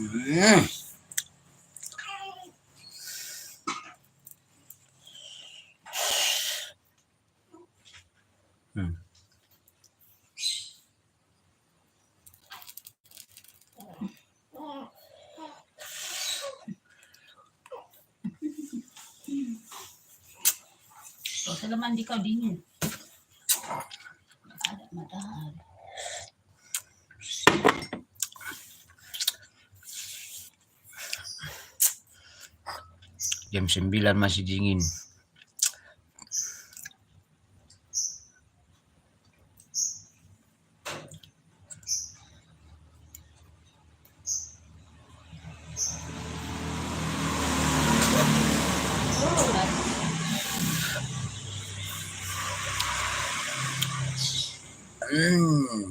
Hmm. Hmm. Kalau mandi kau dingin. Ada matahari. Jam 9 masih dingin.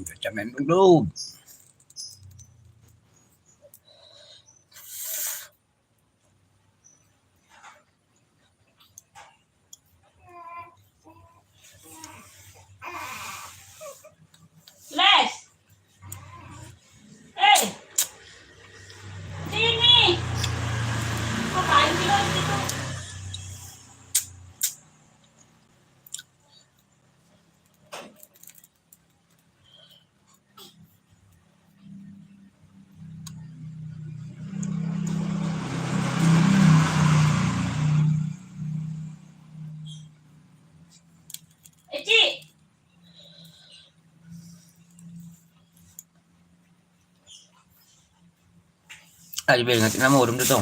Cuaca mendung dulu. Les. Sini. Ngapain sih lo di situ? Ci. Ayo biar ngatin nama udah dong.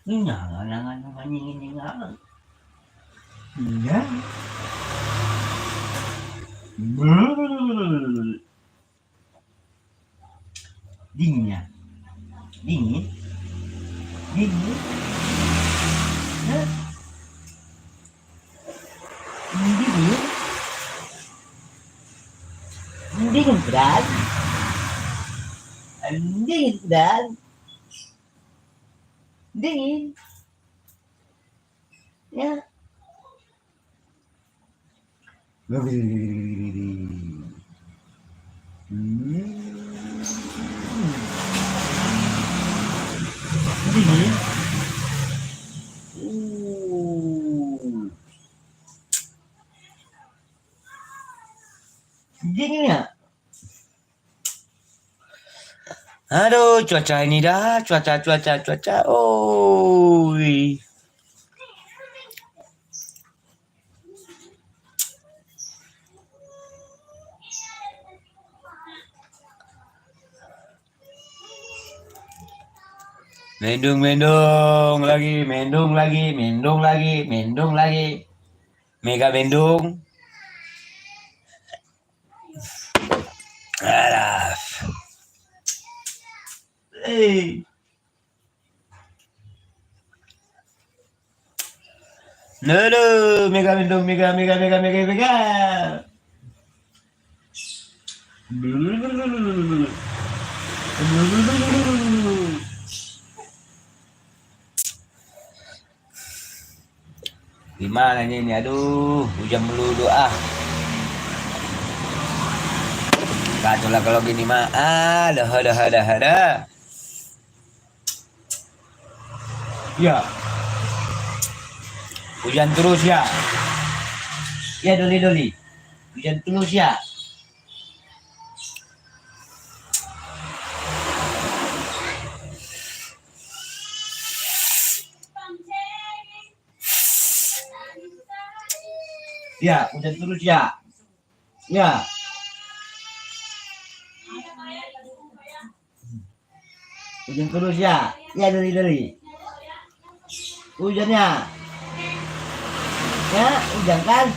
Jangan. Iya. Dingin ya? Dingin? Dingin? Hah? Dingin? Dingin kan? Dingin kan? Dingin? Ya. Dingin? Dingin ya? Aduh, cuaca ini dah, cuaca. Oi. Mendung lagi. Mega mendung. Alah. Mega mendung, mega. Gimana ini? Aduh, hujan melulu ah. Kacau lah kalau gini mah. Ada. Ya. Hujan terus ya. Ya Doli. Hujan terus ya. Ya, hujan terus ya. Ya. Hujan terus ya. Ya Doli. Hujannya. Ya, hujan kan?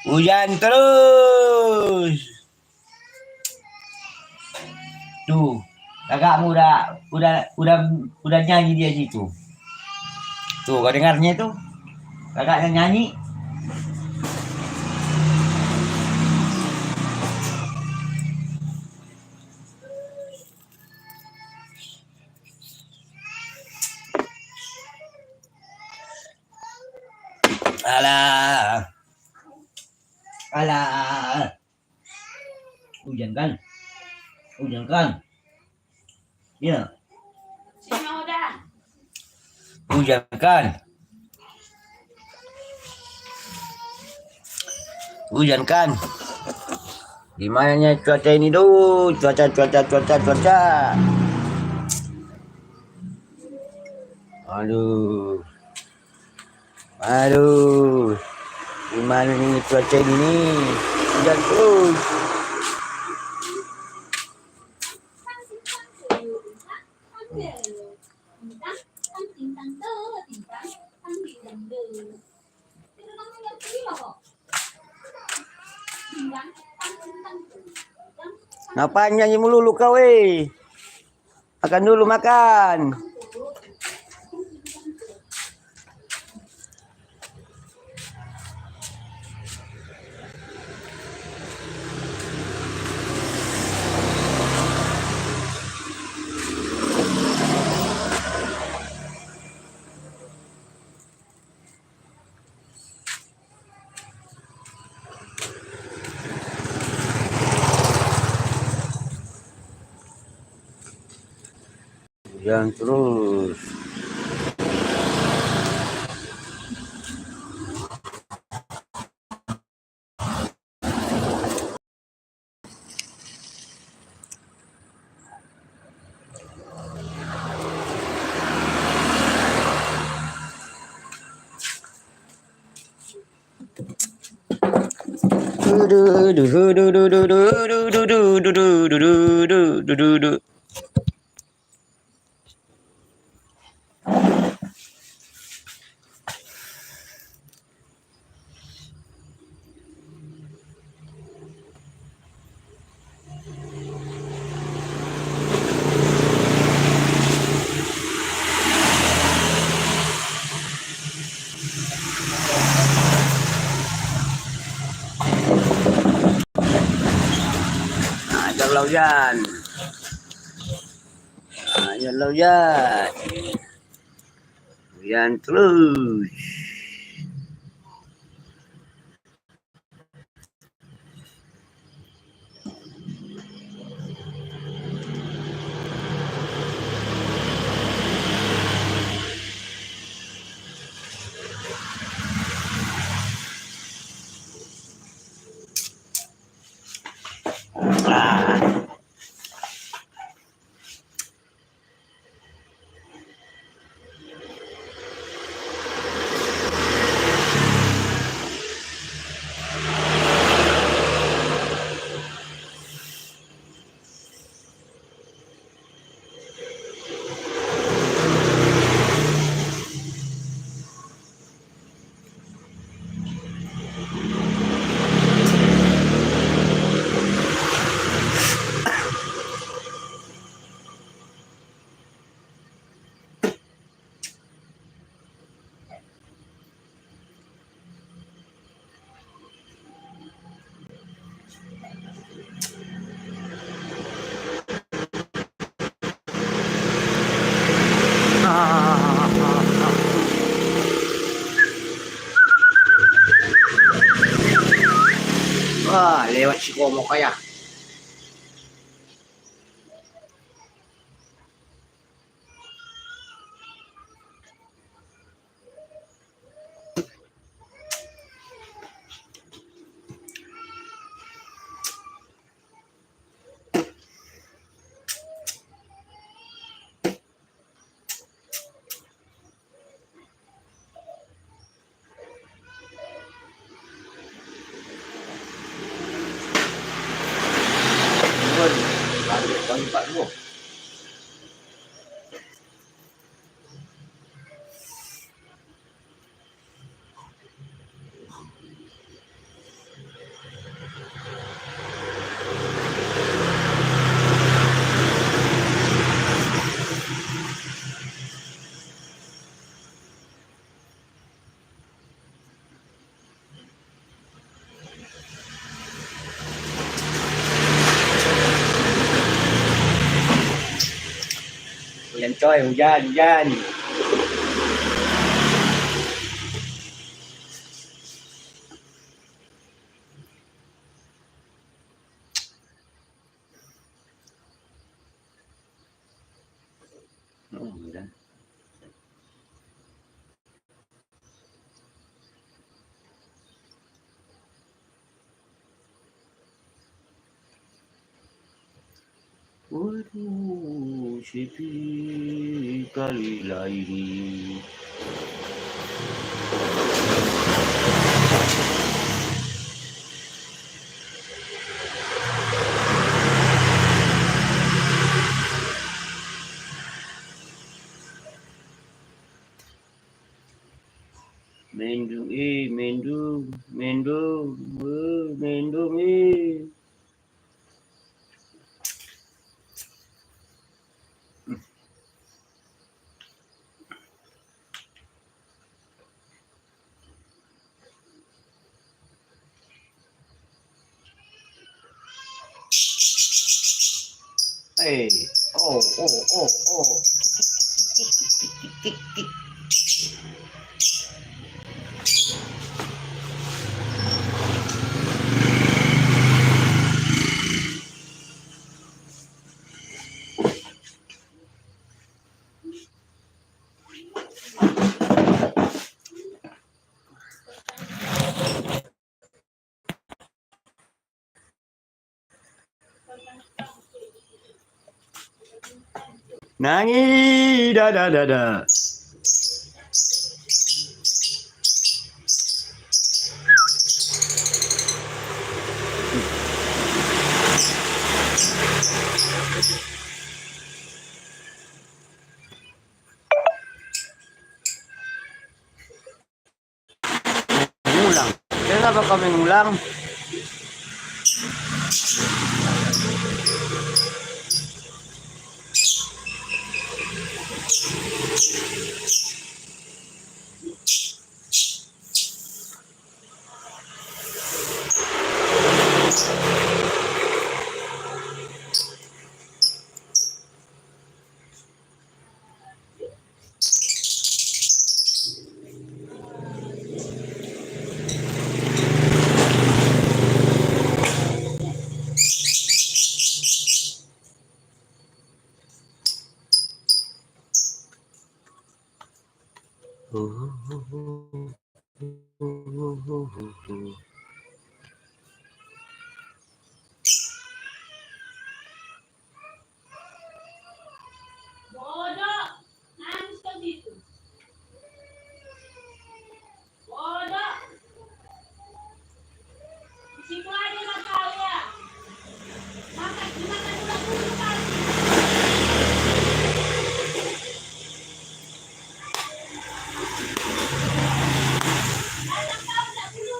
Hujan terus. Tuh, kakakmu udah nyanyi dia situ. Tuh, kau dengarnya tuh? Kakaknya nyanyi. Alah. Alah. Hujan kan? Hujan kan? Ya. Sino udah? Hujan kan? Hujan kan? Gimana cuaca ini dulu? Cuaca. Aduh. Aduh. Gimana nih cuaca ini nih? Hujan terus. Ngapain nyanyi melulu kau Makan dulu makan. Hujan terus. Ajarlah hujan. Ajarlah hujan. Hujan terus. Wah, lewat si Komo kaya. Pak dulu. Hujan coy, hujan. Mira. Waduh, sepi kali ini. Mendung, mendung, mendung, mendung, oh, oh, oh, oh. Tik, tik, tik. Nangis, da. Ngulang. Kenapa kami ngulang? Bodoh. Nangis ke situ. Bodoh. Di situ aja masalah ya. Makan dulu kan. Anak kau tak dulu.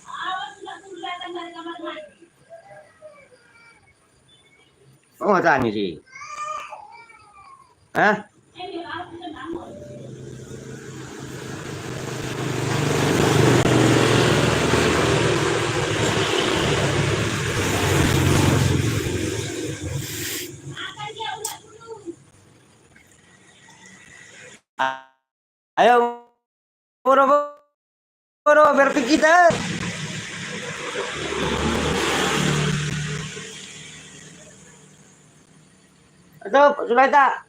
Awas sudah dulu datang dari kamar mandi. Oh, tanya sih. Hah? Dia harus sudah bangun. Makan dia udah dulu. Ayo, boro, berpikir kita. Aduh, Sulaita.